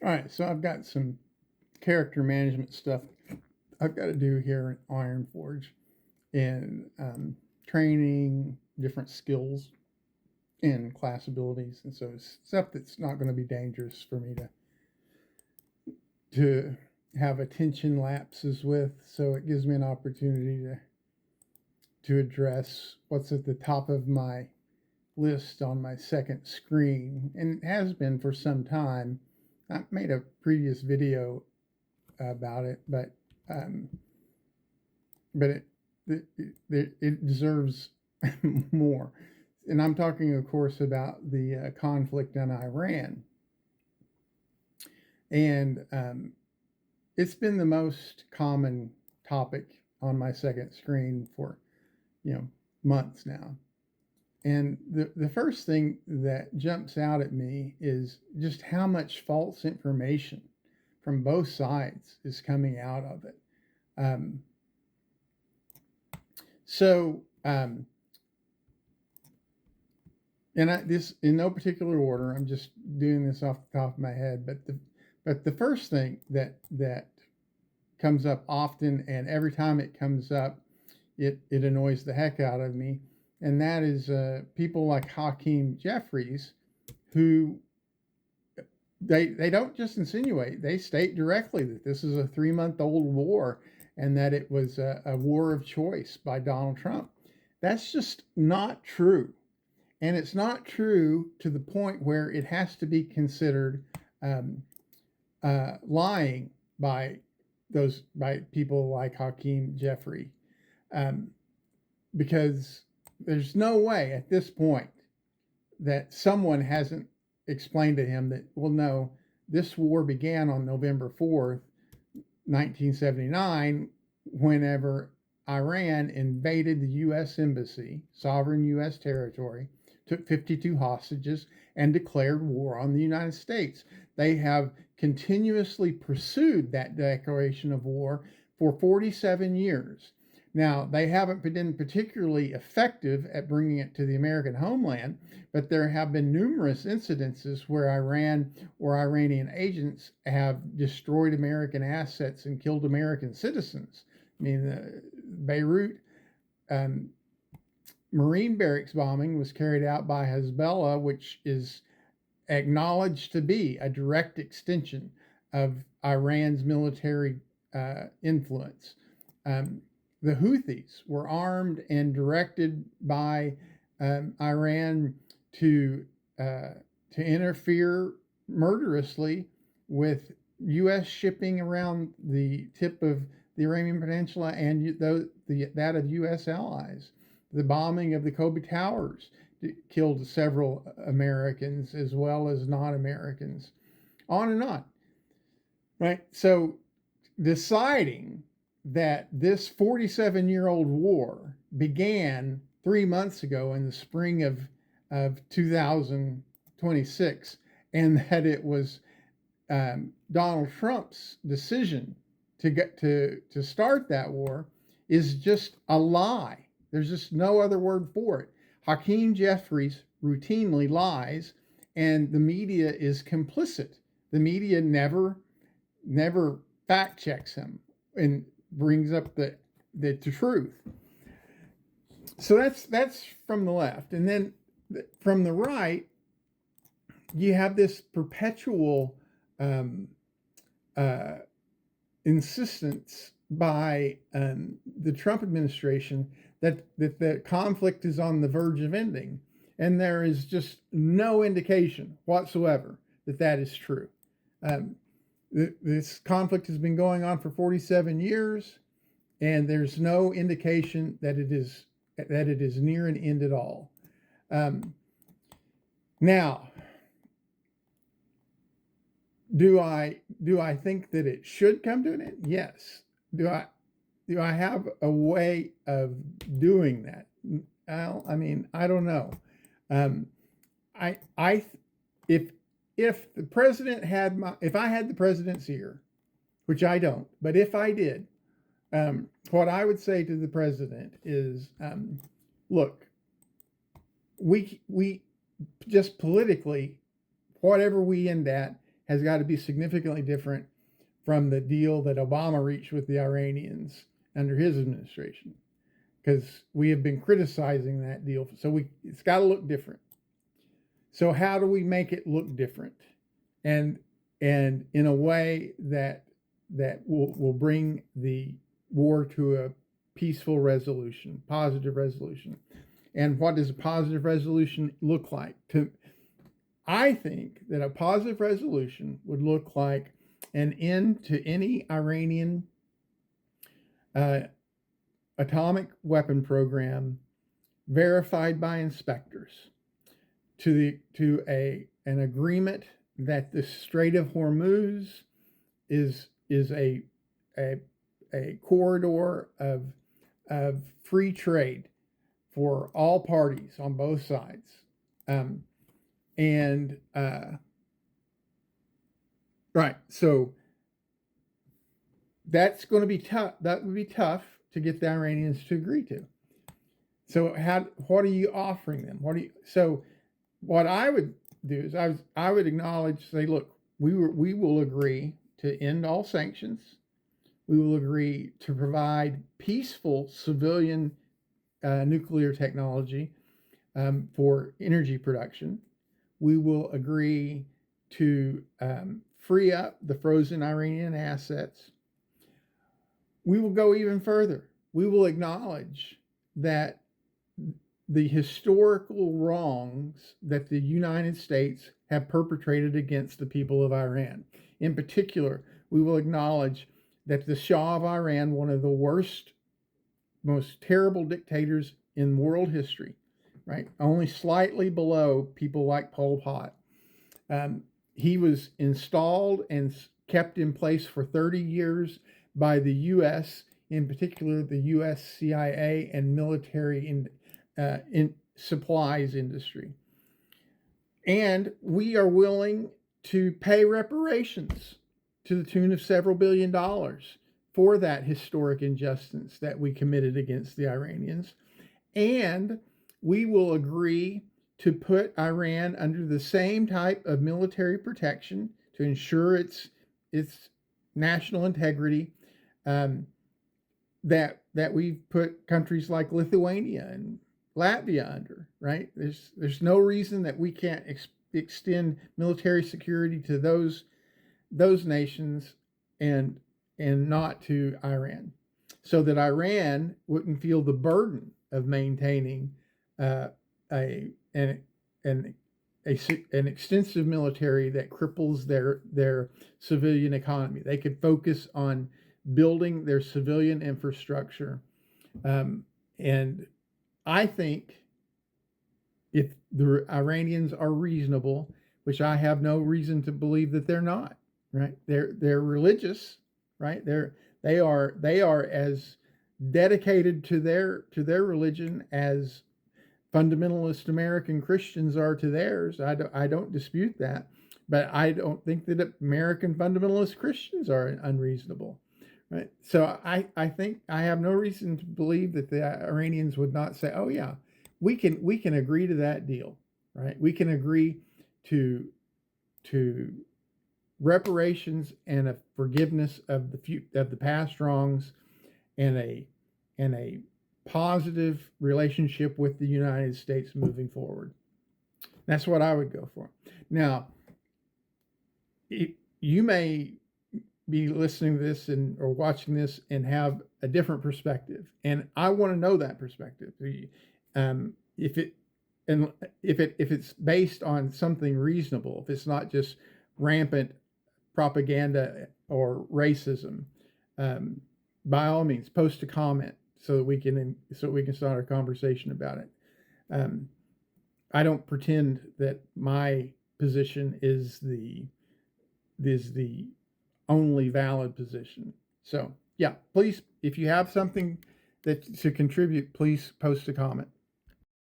All right, so I've got some character management stuff I've got to do here in Iron Forge, and training, different skills and class abilities, and so stuff that's not going to be dangerous for me to have attention lapses with. So it gives me an opportunity to address what's at the top of my list on my second screen, and it has been for some time. I made a previous video about it, um, but it deserves more. And I'm talking, of course, about the conflict in Iran, and it's been the most common topic on my second screen for months now. And the first thing that jumps out at me is just how much false information from both sides is coming out of it. Um, so, this in no particular order. I'm just doing this off the top of my head. But the first thing that comes up often, and every time it comes up, it annoys the heck out of me, and that is people like Hakeem Jeffries, who they don't just insinuate; they state directly that this is a 3-month-old war, and that it was a war of choice by Donald Trump. That's just not true, and it's not true to the point where it has to be considered um, lying by by people like Hakeem Jeffrey, um, because there's no way at this point that someone hasn't explained to him that, well, no, this war began on November 4th, 1979, whenever Iran invaded the U.S. Embassy, sovereign U.S. territory, took 52 hostages, and declared war on the United States. They have continuously pursued that declaration of war for 47 years. Now, they haven't been particularly effective at bringing it to the American homeland, but there have been numerous incidences where Iran or Iranian agents have destroyed American assets and killed American citizens. I mean, the Beirut um, Marine barracks bombing was carried out by Hezbollah, which is acknowledged to be a direct extension of Iran's military influence. Um, the Houthis were armed and directed by Iran to uh, to interfere murderously with U.S. shipping around the tip of the Iranian Peninsula and that of U.S. allies. The bombing of the Kobe Towers killed several Americans as well as non Americans, on and on. Right? So, deciding that this 47-year-old war began 3 months ago in the spring of 2026, and that it was Donald Trump's decision to start that war is just a lie. There's just no other word for it. Hakeem Jeffries routinely lies, and the media is complicit. The media never fact checks him and brings up the truth. So that's from the left, and then from the right, you have this perpetual um, uh, insistence by the Trump administration that the conflict is on the verge of ending, and there is just no indication whatsoever that that is true. Um, this conflict has been going on for 47 years, and there's no indication that it is near an end at all. Um, Now, do I think that it should come to an end? Yes. Do I have a way of doing that? Well, I mean, I don't know. Um, I if the president had if I had the president's ear, which I don't, but if I did, what I would say to the president is, look, we just politically, whatever we end at has got to be significantly different from the deal that Obama reached with the Iranians under his administration, because we have been criticizing that deal. So it's got to look different. So how do we make it look different, and in a way that will bring the war to a peaceful resolution, positive resolution? And what does a positive resolution look like? I think that a positive resolution would look like an end to any Iranian atomic weapon program verified by inspectors, to an agreement that the Strait of Hormuz is a corridor of free trade for all parties on both sides. Right, so that's going to be tough. That would be tough to get the Iranians to agree to. So what are you offering them? So what I would do is I would acknowledge, say, look, we will agree to end all sanctions. We will agree to provide peaceful civilian nuclear technology for energy production. We will agree to free up the frozen Iranian assets. We will go even further. We will acknowledge that the historical wrongs that the United States have perpetrated against the people of Iran. In particular, we will acknowledge that the Shah of Iran, one of the worst, most terrible dictators in world history, right? Only slightly below people like Pol Pot. He was installed and kept in place for 30 years by the U.S., in particular the U.S. CIA and military in supplies industry. And we are willing to pay reparations to the tune of several $billions for that historic injustice that we committed against the Iranians. And we will agree to put Iran under the same type of military protection to ensure its national integrity that we've put countries like Lithuania and Latvia under, right? There's no reason that we can't extend military security to those nations and not to Iran, so that Iran wouldn't feel the burden of maintaining an extensive military that cripples their civilian economy. They could focus on building their civilian infrastructure. And I think if the Iranians are reasonable, which I have no reason to believe that they're not, right? They're religious, right? They are as dedicated to their religion as fundamentalist American Christians are to theirs. I don't dispute that, but I don't think that American fundamentalist Christians are unreasonable, right? So I think I have no reason to believe that the Iranians would not say, oh yeah, we can agree to that deal, right? We can agree to reparations and a forgiveness of the past wrongs, and a positive relationship with the United States moving forward. That's what I would go for. Now, you may be listening to this or watching this and have a different perspective, and I want to know that perspective. If it's based on something reasonable, if it's not just rampant propaganda or racism, by all means, post a comment so that we can start a conversation about it. I don't pretend that my position is the only valid position. So yeah, please, if you have something to contribute, please post a comment.